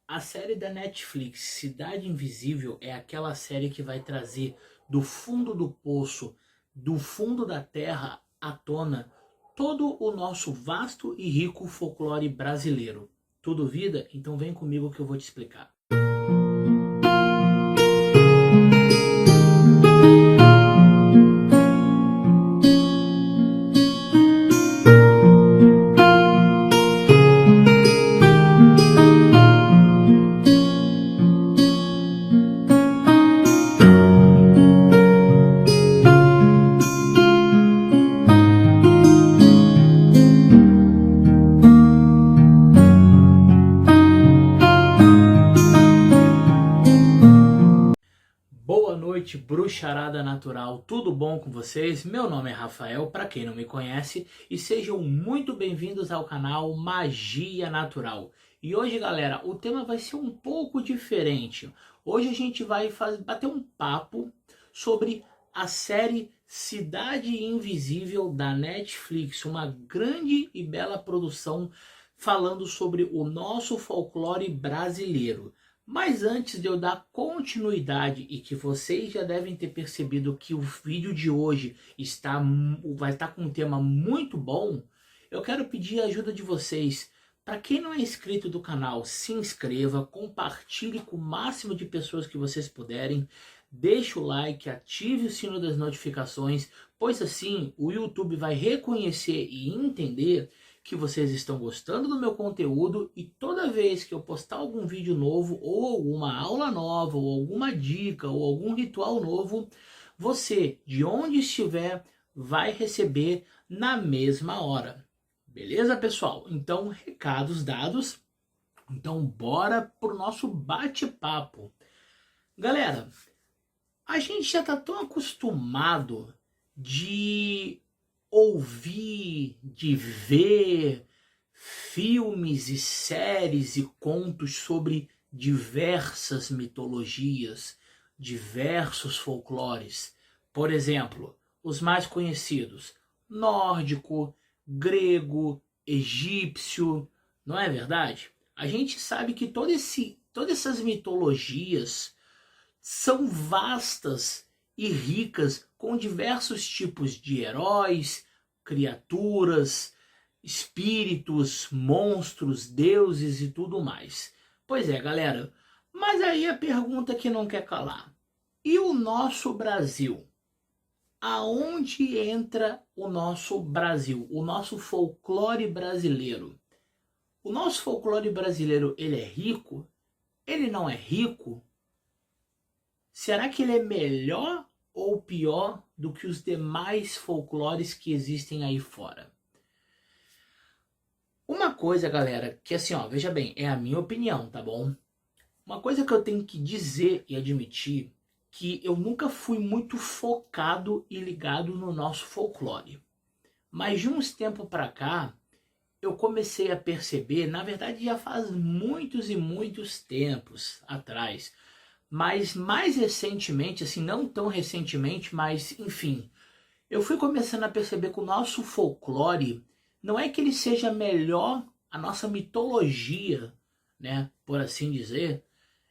A série da Netflix, Cidade Invisível, é aquela série que vai trazer do fundo do poço, do fundo da terra, à tona todo o nosso vasto e rico folclore brasileiro. Tu duvida? Então vem comigo que eu vou te explicar. Boa noite, bruxarada natural, tudo bom com vocês? Meu nome é Rafael, para quem não me conhece, e sejam muito bem-vindos ao canal Magia Natural. E hoje, galera, o tema vai ser um pouco diferente. Hoje a gente vai bater um papo sobre a série Cidade Invisível da Netflix, uma grande e bela produção falando sobre o nosso folclore brasileiro. Mas antes de eu dar continuidade, e que vocês já devem ter percebido que o vídeo de hoje vai estar com um tema muito bom, eu quero pedir a ajuda de vocês. Para quem não é inscrito do canal, se inscreva, compartilhe com o máximo de pessoas que vocês puderem, deixe o like, ative o sino das notificações, pois assim o YouTube vai reconhecer e entender que vocês estão gostando do meu conteúdo, e toda vez que eu postar algum vídeo novo, ou alguma aula nova, ou alguma dica, ou algum ritual novo, você, de onde estiver, vai receber na mesma hora. Beleza, pessoal? Então, recados dados. Então, bora pro nosso bate-papo. Galera, a gente já tá tão acostumado de ouvir, de ver filmes e séries e contos sobre diversas mitologias, diversos folclores. Por exemplo, os mais conhecidos: nórdico, grego, egípcio, não é verdade? A gente sabe que todas essas mitologias são vastas e ricas, com diversos tipos de heróis, criaturas, espíritos, monstros, deuses e tudo mais. Pois é, galera, mas aí a pergunta que não quer calar: e o nosso Brasil? Aonde entra o nosso Brasil, o nosso folclore brasileiro? O nosso folclore brasileiro, ele é rico? Ele não é rico? Será que ele é melhor ou pior do que os demais folclores que existem aí fora? Uma coisa, galera, que assim, ó, veja bem, é a minha opinião, tá bom? Uma coisa que eu tenho que dizer e admitir, que eu nunca fui muito focado e ligado no nosso folclore. Mas de uns tempos pra cá, eu comecei a perceber, na verdade já faz muitos e muitos tempos atrás, mas mais recentemente, assim, não tão recentemente, mas enfim, eu fui começando a perceber que o nosso folclore não é que ele seja melhor, a nossa mitologia, né, por assim dizer,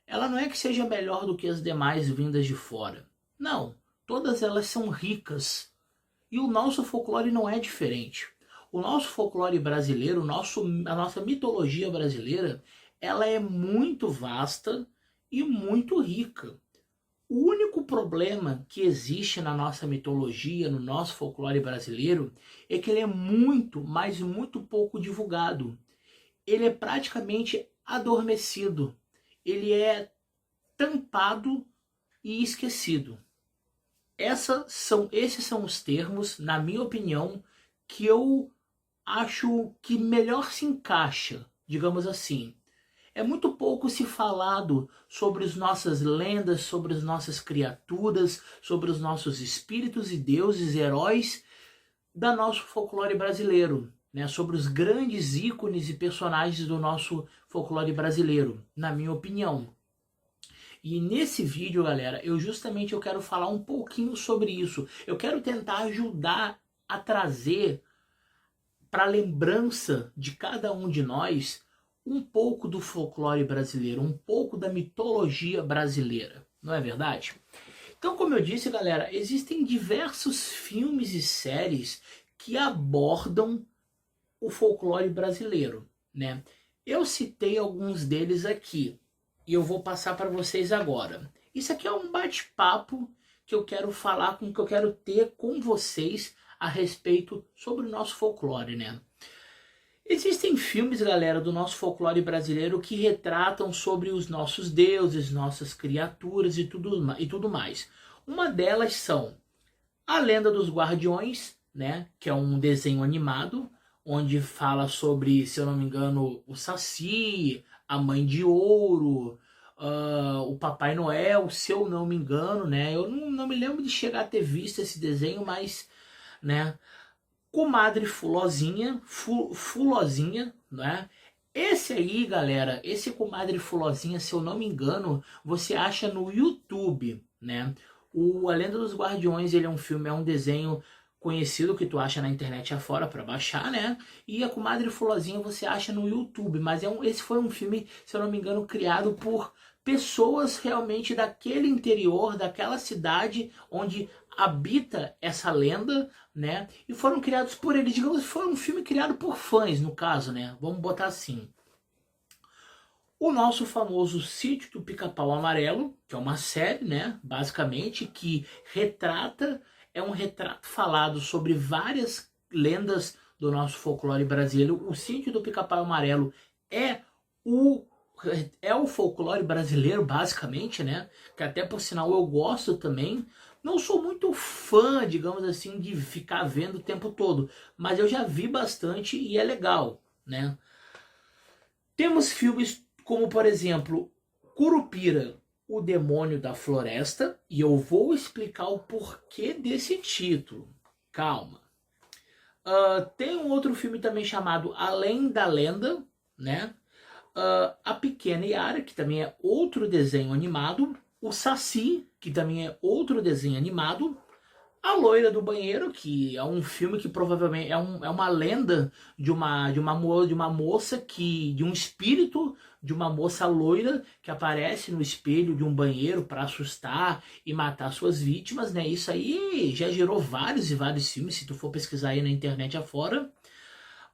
ela não é que seja melhor do que as demais vindas de fora. Não, todas elas são ricas. E o nosso folclore não é diferente. O nosso folclore brasileiro, a nossa mitologia brasileira, ela é muito vasta e muito rica. O único problema que existe na nossa mitologia, no nosso folclore brasileiro, é que ele é muito, mas muito pouco divulgado. Ele é praticamente adormecido. Ele é tampado e esquecido. Esses são os termos, na minha opinião, que eu acho que melhor se encaixa, digamos assim. É muito pouco se falado sobre as nossas lendas, sobre as nossas criaturas, sobre os nossos espíritos e deuses, heróis da nosso folclore brasileiro, né? Sobre os grandes ícones e personagens do nosso folclore brasileiro, na minha opinião. E nesse vídeo, galera, eu quero falar um pouquinho sobre isso. Eu quero tentar ajudar a trazer para a lembrança de cada um de nós um pouco do folclore brasileiro, um pouco da mitologia brasileira, não é verdade? Então, como eu disse, galera, existem diversos filmes e séries que abordam o folclore brasileiro, né? Eu citei alguns deles aqui e eu vou passar para vocês agora. Isso aqui é um bate-papo que eu quero falar que eu quero ter com vocês a respeito sobre o nosso folclore, né? Existem filmes, galera, do nosso folclore brasileiro que retratam sobre os nossos deuses, nossas criaturas e tudo mais. Uma delas são A Lenda dos Guardiões, né, que é um desenho animado, onde fala sobre, se eu não me engano, o Saci, a Mãe de Ouro, o Papai Noel, se eu não me engano, né? Eu não me lembro de chegar a ter visto esse desenho, mas, né? Comadre Fulozinha, Fulozinha, né? Esse aí, galera, esse Comadre Fulozinha, se eu não me engano, você acha no YouTube, né? O A Lenda dos Guardiões, ele é um filme, é um desenho conhecido que tu acha na internet afora para baixar, né? E a Comadre Fulozinha você acha no YouTube, mas esse foi um filme, se eu não me engano, criado por pessoas realmente daquele interior, daquela cidade onde habita essa lenda, né? E foram criados por ele, digamos, foi um filme criado por fãs, no caso, né? Vamos botar assim. O nosso famoso Sítio do Pica-Pau Amarelo, que é uma série, né, basicamente, que é um retrato falado sobre várias lendas do nosso folclore brasileiro. O Sítio do Pica-Pau Amarelo é o é o folclore brasileiro, basicamente, né? Que até por sinal eu gosto também. Não sou muito fã, digamos assim, de ficar vendo o tempo todo, mas eu já vi bastante e é legal, né? Temos filmes como, por exemplo, Curupira, o Demônio da Floresta, e eu vou explicar o porquê desse título. Calma. Tem um outro filme também chamado Além da Lenda, né? A Pequena Yara, que também é outro desenho animado. O Saci, que também é outro desenho animado. A Loira do Banheiro, que é um filme que provavelmente é uma lenda de uma moça de um espírito de uma moça loira que aparece no espelho de um banheiro para assustar e matar suas vítimas, né? Isso aí já gerou vários e vários filmes, se tu for pesquisar aí na internet afora.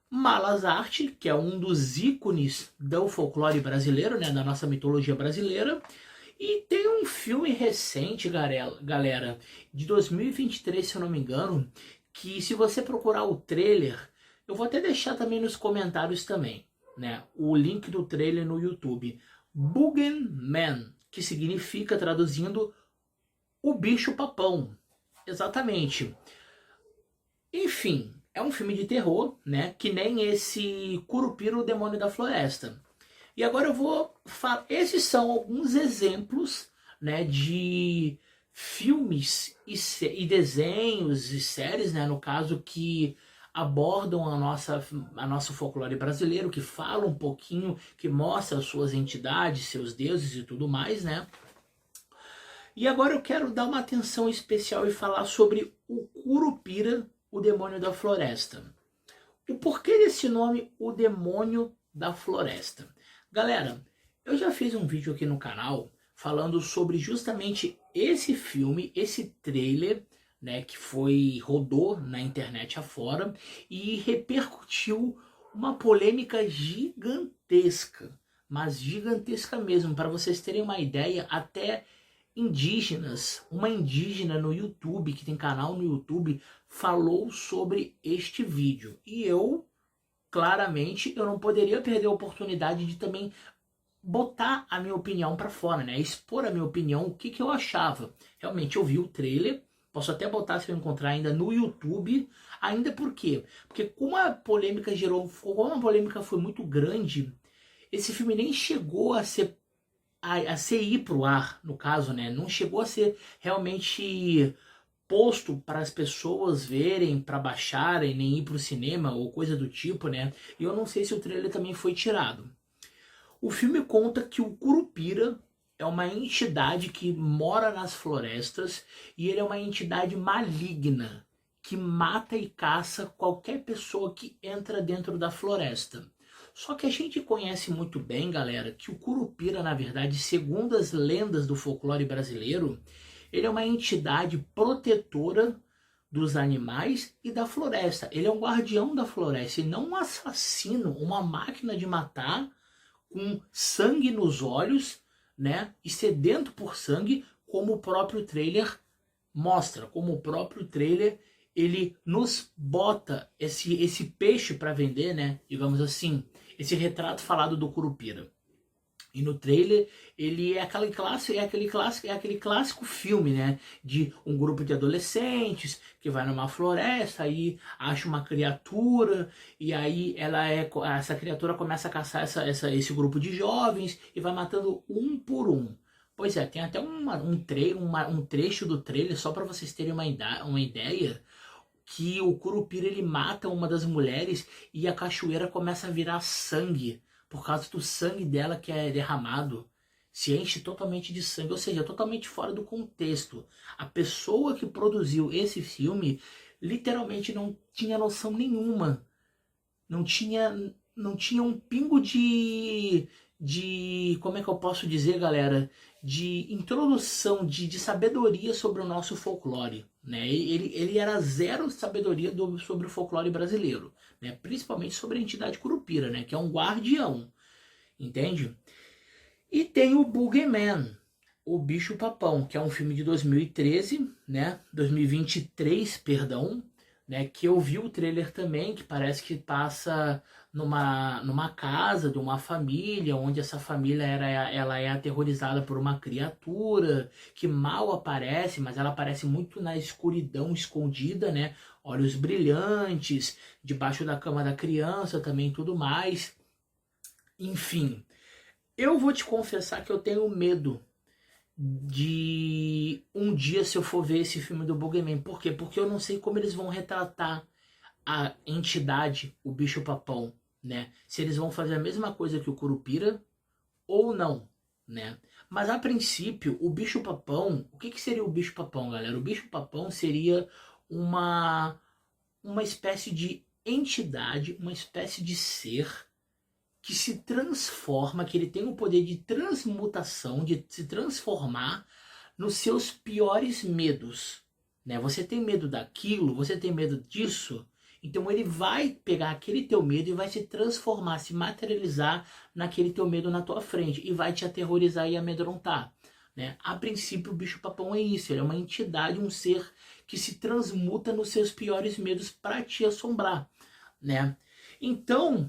Malas Arte, que é um dos ícones do folclore brasileiro, né? Da nossa mitologia brasileira. E tem um filme recente, galera, de 2023, se eu não me engano, que se você procurar o trailer, eu vou até deixar também nos comentários também, né? O link do trailer no YouTube. Boogie Man, que significa, traduzindo, o bicho papão. Exatamente. Enfim, é um filme de terror, né? Que nem esse Curupira, o Demônio da Floresta. E agora eu vou falar. Esses são alguns exemplos, né, de filmes e desenhos e séries, né, no caso, que abordam a nosso folclore brasileiro, que falam um pouquinho, que mostra suas entidades, seus deuses e tudo mais, né? E agora eu quero dar uma atenção especial e falar sobre o Curupira, o Demônio da Floresta. O porquê desse nome, o Demônio da Floresta? Galera, eu já fiz um vídeo aqui no canal falando sobre justamente esse filme, esse trailer, né, que rodou na internet afora e repercutiu uma polêmica gigantesca, mas gigantesca mesmo. Para vocês terem uma ideia, até uma indígena no YouTube, que tem canal no YouTube, falou sobre este vídeo. E claramente, eu não poderia perder a oportunidade de também botar a minha opinião para fora, né? Expor a minha opinião, o que eu achava. Realmente, eu vi o trailer, posso até botar se eu encontrar ainda no YouTube. Ainda por quê? Porque como a polêmica foi muito grande, esse filme nem chegou a ir pro ar, no caso, né? Não chegou a ser realmente posto para as pessoas verem, para baixarem, nem ir para o cinema ou coisa do tipo, né? E eu não sei se o trailer também foi tirado. O filme conta que o Curupira é uma entidade que mora nas florestas e ele é uma entidade maligna que mata e caça qualquer pessoa que entra dentro da floresta. Só que a gente conhece muito bem, galera, que o Curupira, na verdade, segundo as lendas do folclore brasileiro, ele é uma entidade protetora dos animais e da floresta. Ele é um guardião da floresta e não um assassino, uma máquina de matar com sangue nos olhos, né? E sedento por sangue, como o próprio trailer mostra, como o próprio trailer ele nos bota esse peixe para vender, né? Digamos assim, esse retrato falado do Curupira. E no trailer ele é aquele clássico filme, né? De um grupo de adolescentes que vai numa floresta e acha uma criatura e aí essa criatura começa a caçar esse grupo de jovens e vai matando um por um. Pois é, tem até um trecho do trailer só para vocês terem uma ideia que o Curupira ele mata uma das mulheres e a cachoeira começa a virar sangue por causa do sangue dela que é derramado. Se enche totalmente de sangue, ou seja, totalmente fora do contexto. A pessoa que produziu esse filme literalmente não tinha noção nenhuma. Não tinha um pingo como é que eu posso dizer, galera? De introdução, de sabedoria sobre o nosso folclore. Né? Ele era zero sabedoria sobre o folclore brasileiro, né? Principalmente sobre a entidade Curupira, né? Que é um guardião, entende? E tem o Boogeyman, o Bicho-Papão, que é um filme de 2013, né? 2023, perdão, né? Que eu vi o trailer também, que parece que passa numa casa de uma família, onde essa família ela é aterrorizada por uma criatura que mal aparece, mas ela aparece muito na escuridão, escondida, né? Olhos brilhantes, debaixo da cama da criança também, tudo mais. Enfim, eu vou te confessar que eu tenho medo de um dia, se eu for ver esse filme do Boogeyman. Por quê? Porque eu não sei como eles vão retratar a entidade, o bicho-papão, né? Se eles vão fazer a mesma coisa que o Curupira ou não, né? Mas a princípio, o bicho-papão, o que seria o bicho-papão, galera? O bicho-papão seria uma espécie de entidade, uma espécie de ser que se transforma, que ele tem o poder de transmutação, de se transformar nos seus piores medos, né? Você tem medo daquilo, você tem medo disso, então ele vai pegar aquele teu medo e vai se transformar, se materializar naquele teu medo na tua frente e vai te aterrorizar e amedrontar, né? A princípio o bicho-papão é isso, ele é uma entidade, um ser que se transmuta nos seus piores medos para te assombrar, né? Então,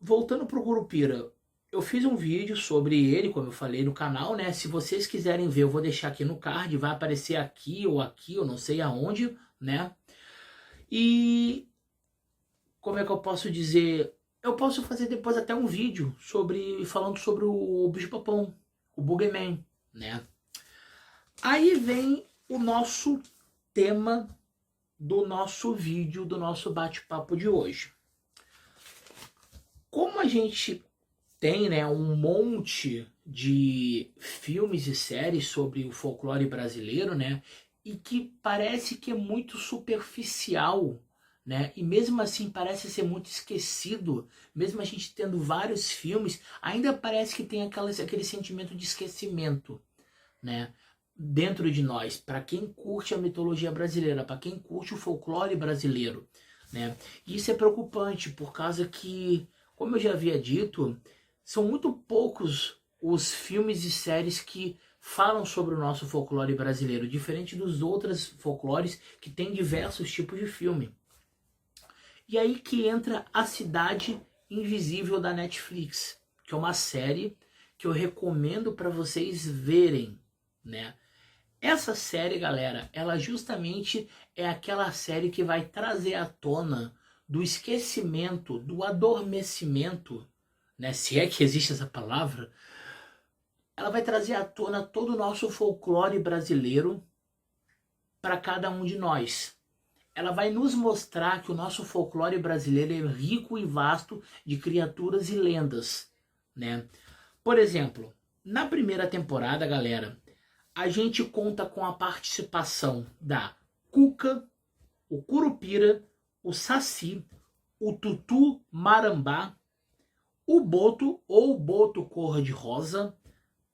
voltando pro Curupira, eu fiz um vídeo sobre ele, como eu falei no canal, né? Se vocês quiserem ver, eu vou deixar aqui no card, vai aparecer aqui, eu não sei aonde, né? E como é que eu posso dizer? Eu posso fazer depois até um vídeo falando sobre o bicho-papão, o Boogeyman, né? Aí vem o nosso tema do nosso vídeo, do nosso bate-papo de hoje. Como a gente tem, né, um monte de filmes e séries sobre o folclore brasileiro, né, e que parece que é muito superficial, né, e mesmo assim parece ser muito esquecido, mesmo a gente tendo vários filmes, ainda parece que tem aquele sentimento de esquecimento, né, dentro de nós, para quem curte a mitologia brasileira, para quem curte o folclore brasileiro, né, e isso é preocupante, por causa que, como eu já havia dito, são muito poucos os filmes e séries que falam sobre o nosso folclore brasileiro, diferente dos outros folclores que tem diversos tipos de filme. E aí que entra A Cidade Invisível da Netflix, que é uma série que eu recomendo para vocês verem, né? Essa série, galera, ela justamente é aquela série que vai trazer à tona do esquecimento, do adormecimento, né, se é que existe essa palavra, ela vai trazer à tona todo o nosso folclore brasileiro para cada um de nós. Ela vai nos mostrar que o nosso folclore brasileiro é rico e vasto de criaturas e lendas, né? Por exemplo, na primeira temporada, galera, a gente conta com a participação da Cuca, o Curupira, o Saci, o Tutu Marambá, o Boto ou Boto cor-de-rosa,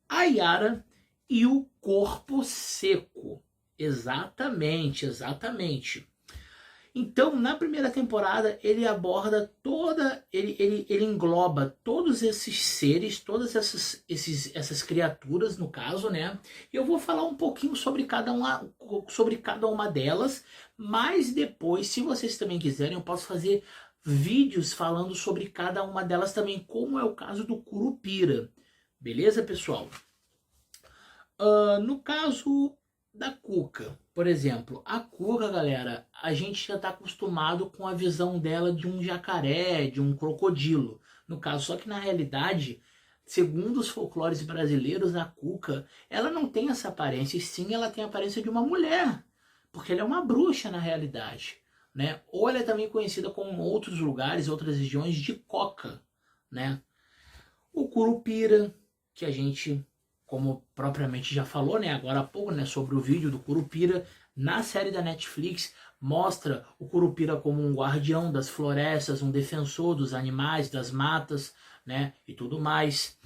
a Yara e o Corpo Seco. Exatamente, exatamente. Então, na primeira temporada, ele aborda ele engloba todos esses seres, todas essas criaturas, no caso, né? E eu vou falar um pouquinho sobre sobre cada uma delas, mas depois, se vocês também quiserem, eu posso fazer vídeos falando sobre cada uma delas também, como é o caso do Curupira. Beleza, pessoal? No caso da Cuca, por exemplo, a Cuca, galera, a gente já está acostumado com a visão dela de um jacaré, de um crocodilo, no caso, só que na realidade, segundo os folclores brasileiros, a Cuca, ela não tem essa aparência, e sim ela tem a aparência de uma mulher, porque ela é uma bruxa na realidade, né? Ou ela é também conhecida como em outros lugares, outras regiões, de Coca, né? O Curupira, que a gente, como propriamente já falou, né, agora há pouco, né, sobre o vídeo do Curupira, na série da Netflix, mostra o Curupira como um guardião das florestas, um defensor dos animais, das matas, né, e tudo mais.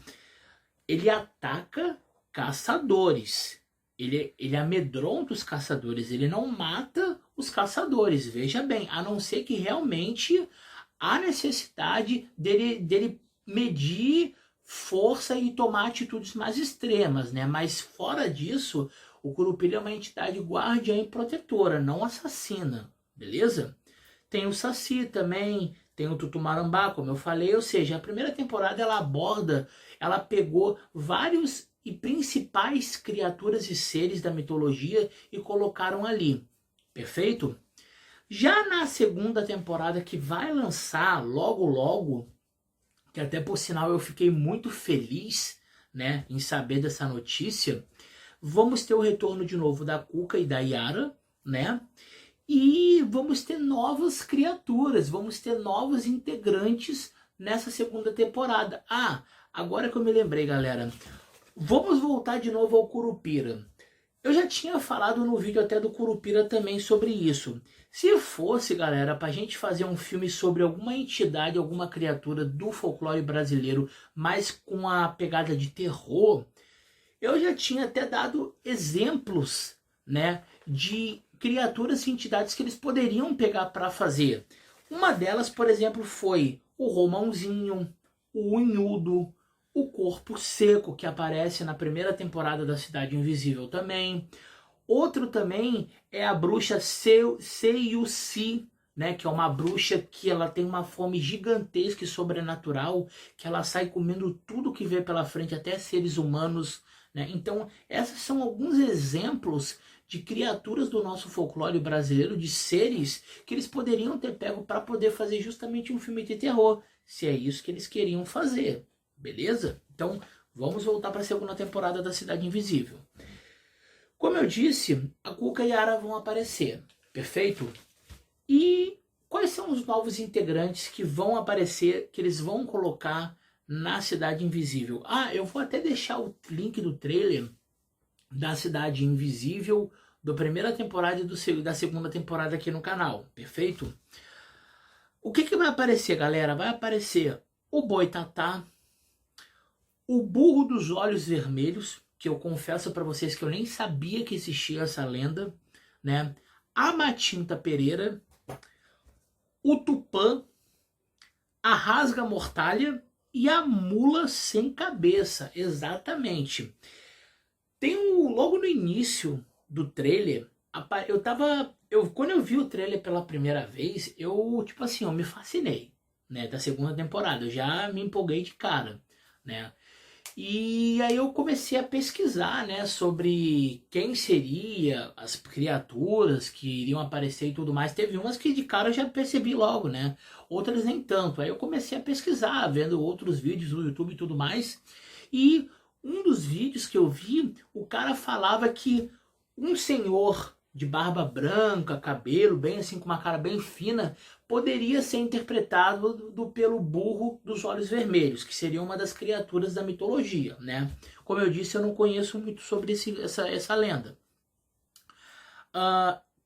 Ele ataca caçadores. Ele amedronta os caçadores, ele não mata os caçadores, veja bem, a não ser que realmente há necessidade dele medir força e tomar atitudes mais extremas, né? Mas fora disso, o Curupira é uma entidade guardiã e protetora, não assassina, beleza? Tem o Saci também, tem o Tutumarambá, como eu falei, ou seja, a primeira temporada ela pegou vários e principais criaturas e seres da mitologia e colocaram ali, perfeito? Já na segunda temporada, que vai lançar logo logo, que até por sinal eu fiquei muito feliz, né, em saber dessa notícia, vamos ter o retorno de novo da Cuca e da Yara, né? E vamos ter novas criaturas, vamos ter novos integrantes nessa segunda temporada. Ah, agora que eu me lembrei, galera, vamos voltar de novo ao Curupira. Eu já tinha falado no vídeo até do Curupira também sobre isso. Se fosse, galera, pra gente fazer um filme sobre alguma entidade, alguma criatura do folclore brasileiro, mas com a pegada de terror, eu já tinha até dado exemplos, né, de criaturas e entidades que eles poderiam pegar para fazer. Uma delas, por exemplo, foi o Romãozinho, o Unhudo, o Corpo Seco, que aparece na primeira temporada da Cidade Invisível também. Outro também é a bruxa Seiusi, né, que é uma bruxa que ela tem uma fome gigantesca e sobrenatural, que ela sai comendo tudo que vê pela frente, até seres humanos, né? Então, esses são alguns exemplos de criaturas do nosso folclore brasileiro, de seres que eles poderiam ter pego para poder fazer justamente um filme de terror, se é isso que eles queriam fazer, beleza? Então, vamos voltar para a segunda temporada da Cidade Invisível. Como eu disse, a Cuca e a Yara vão aparecer, perfeito? E quais são os novos integrantes que vão aparecer, que eles vão colocar na Cidade Invisível? Ah, eu vou até deixar o link do trailer da Cidade Invisível da primeira temporada e da segunda temporada aqui no canal, perfeito? O que vai aparecer, galera? Vai aparecer o Boitatá, o Burro dos Olhos Vermelhos, que eu confesso para vocês que eu nem sabia que existia essa lenda, né? A Matinta Pereira, o Tupã, a Rasga-Mortalha e a Mula Sem Cabeça, exatamente. Logo no início do trailer, quando eu vi o trailer pela primeira vez, eu me fascinei, né, da segunda temporada, eu já me empolguei de cara, né? E aí eu comecei a pesquisar, né, sobre quem seria as criaturas que iriam aparecer e tudo mais. Teve umas que de cara eu já percebi logo, né? Outras nem tanto. Aí eu comecei a pesquisar, vendo outros vídeos no YouTube e tudo mais. E um dos vídeos que eu vi, o cara falava que um senhor de barba branca, cabelo bem assim, com uma cara bem fina, poderia ser interpretado pelo Burro dos Olhos Vermelhos, que seria uma das criaturas da mitologia, né? Como eu disse, eu não conheço muito sobre essa lenda.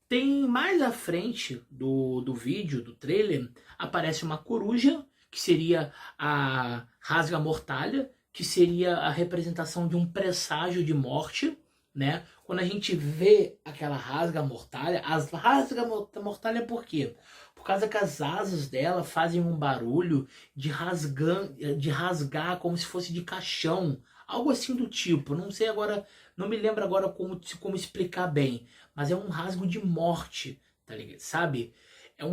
Tem mais à frente do vídeo, do trailer, aparece uma coruja que seria a rasga-mortalha, que seria a representação de um presságio de morte, né? Quando a gente vê aquela rasga-mortalha, as rasga-mortalha por quê? Por causa que as asas dela fazem um barulho de rasgar como se fosse de caixão, algo assim do tipo. Não sei agora, não me lembro agora como explicar bem, mas é um rasgo de morte, tá ligado? Sabe? É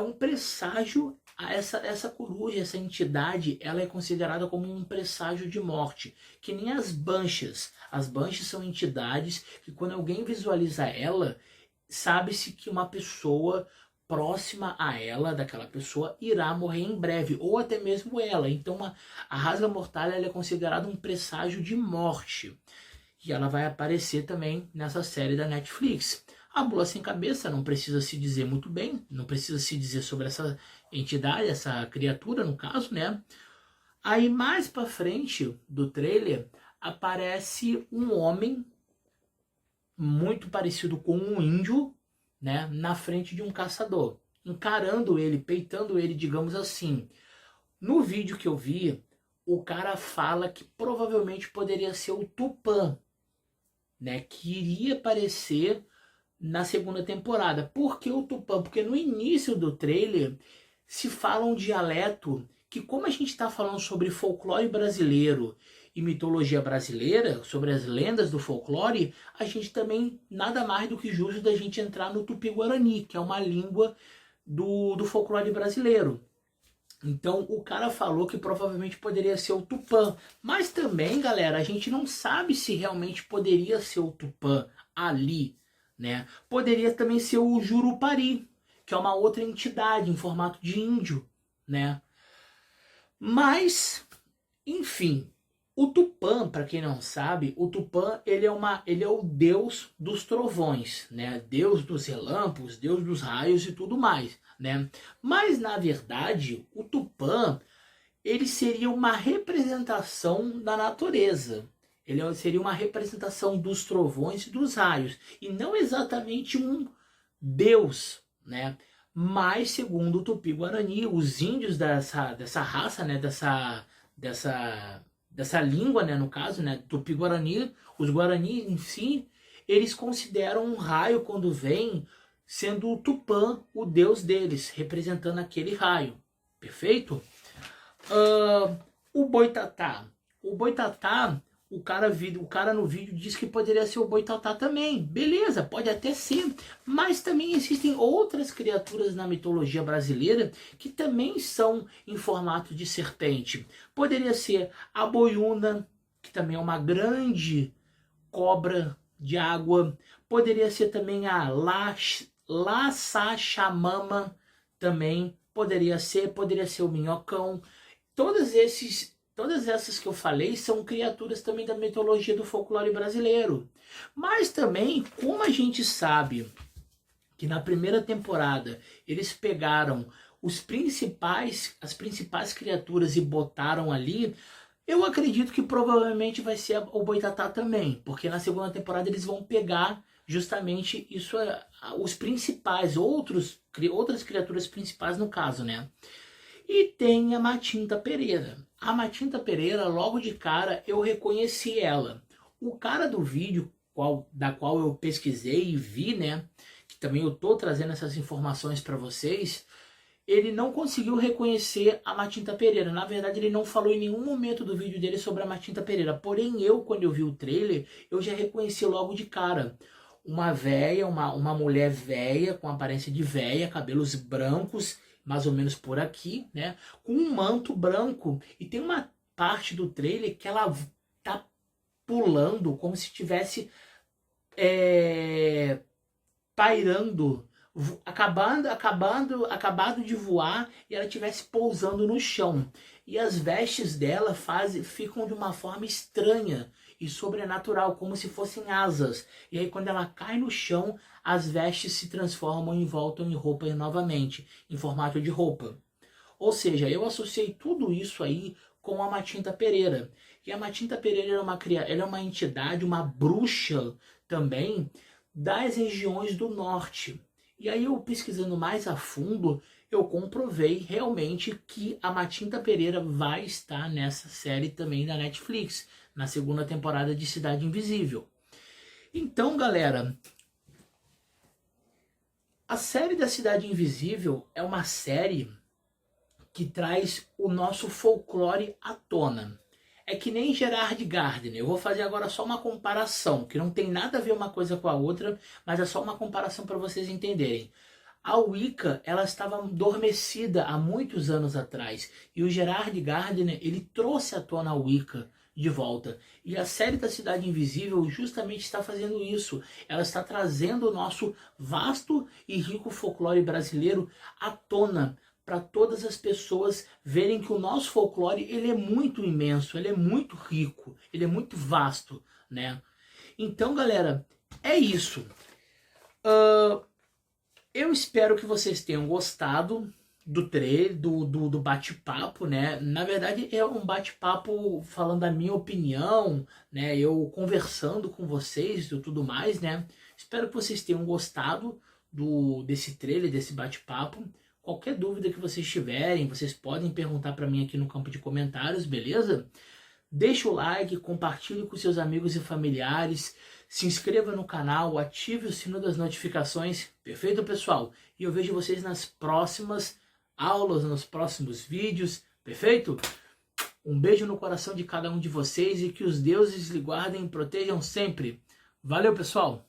um presságio, essa coruja, essa entidade, ela é considerada como um presságio de morte, que nem as banshas. As banshas são entidades que quando alguém visualiza ela, sabe-se que uma pessoa próxima a ela, daquela pessoa, irá morrer em breve, ou até mesmo ela. Então a rasga-mortalha ela é considerada um presságio de morte. E ela vai aparecer também nessa série da Netflix. A Mula Sem Cabeça não precisa se dizer muito bem, não precisa se dizer sobre essa entidade, essa criatura no caso, né? Aí mais pra frente do trailer aparece um homem muito parecido com um índio, né? Na frente de um caçador, encarando ele, peitando ele, digamos assim. No vídeo que eu vi, o cara fala que provavelmente poderia ser o Tupã, né? Que iria aparecer na segunda temporada. Por que o Tupã? Porque no início do trailer se fala um dialeto que, como a gente está falando sobre folclore brasileiro e mitologia brasileira, sobre as lendas do folclore, a gente também, nada mais do que justo da gente entrar no Tupi-Guarani, que é uma língua do folclore brasileiro. Então o cara falou que provavelmente poderia ser o Tupã. Mas também, galera, a gente não sabe se realmente poderia ser o Tupã ali, né? Poderia também ser o Jurupari, que é uma outra entidade em formato de índio, né? Mas, enfim, o Tupã, para quem não sabe, o Tupã ele é o deus dos trovões, né? Deus dos relâmpagos, deus dos raios e tudo mais, né? Mas na verdade, o Tupã ele seria uma representação da natureza. Ele seria uma representação dos trovões e dos raios, e não exatamente um deus, né? Mas segundo o Tupi-Guarani, os índios dessa raça, né? Dessa língua, né? No caso, né? Tupi-Guarani, os Guarani em si, eles consideram um raio quando vem sendo o Tupã, o deus deles, representando aquele raio. Perfeito? O Boitatá. O Boitatá, o cara no vídeo disse que poderia ser o Boitatá também. Beleza, pode até ser. Mas também existem outras criaturas na mitologia brasileira que também são em formato de serpente. Poderia ser a Boiúna, que também é uma grande cobra de água. Poderia ser também a Laçachamama, também poderia ser o Minhocão. Todas essas que eu falei são criaturas também da mitologia do folclore brasileiro. Mas também, como a gente sabe que na primeira temporada eles pegaram as principais criaturas e botaram ali, eu acredito que provavelmente vai ser o Boitatá também, porque na segunda temporada eles vão pegar justamente isso, os principais, outras criaturas principais no caso, né? E tem a Matinta Pereira. A Matinta Pereira, logo de cara, eu reconheci ela. O cara do vídeo, da qual eu pesquisei e vi, né? Que também eu tô trazendo essas informações para vocês. Ele não conseguiu reconhecer a Matinta Pereira. Na verdade, ele não falou em nenhum momento do vídeo dele sobre a Matinta Pereira. Porém, quando eu vi o trailer, eu já reconheci logo de cara. Uma véia, uma mulher véia, com aparência de véia, cabelos brancos, mais ou menos por aqui, né? Com um manto branco. E tem uma parte do trailer que ela tá pulando como se tivesse pairando, acabado de voar e ela estivesse pousando no chão. E as vestes dela ficam de uma forma estranha e sobrenatural, como se fossem asas. E aí quando ela cai no chão, as vestes se transformam e voltam em roupa novamente, em formato de roupa. Ou seja, eu associei tudo isso aí com a Matinta Pereira. E a Matinta Pereira ela é uma entidade, uma bruxa também, das regiões do norte. E aí eu pesquisando mais a fundo, eu comprovei realmente que a Matinta Pereira vai estar nessa série também da Netflix, na segunda temporada de Cidade Invisível. Então, galera, a série da Cidade Invisível é uma série que traz o nosso folclore à tona. É que nem Gerard Gardner. Eu vou fazer agora só uma comparação, que não tem nada a ver uma coisa com a outra, mas é só uma comparação para vocês entenderem. A Wicca, ela estava adormecida há muitos anos atrás, e o Gerard Gardner, ele trouxe à tona a Wicca de volta. E a série da Cidade Invisível justamente está fazendo isso. Ela está trazendo o nosso vasto e rico folclore brasileiro à tona, para todas as pessoas verem que o nosso folclore, ele é muito imenso, ele é muito rico, ele é muito vasto, né? Então, galera, é isso. Eu espero que vocês tenham gostado do trailer, do bate-papo, né? Na verdade, é um bate-papo falando da minha opinião, né? Eu conversando com vocês e tudo mais, né? Espero que vocês tenham gostado desse trailer, desse bate-papo. Qualquer dúvida que vocês tiverem, vocês podem perguntar para mim aqui no campo de comentários, beleza? Deixa o like, compartilhe com seus amigos e familiares, se inscreva no canal, ative o sino das notificações, perfeito, pessoal? E eu vejo vocês nas próximas aulas, nos próximos vídeos, perfeito? Um beijo no coração de cada um de vocês e que os deuses lhe guardem e protejam sempre. Valeu, pessoal!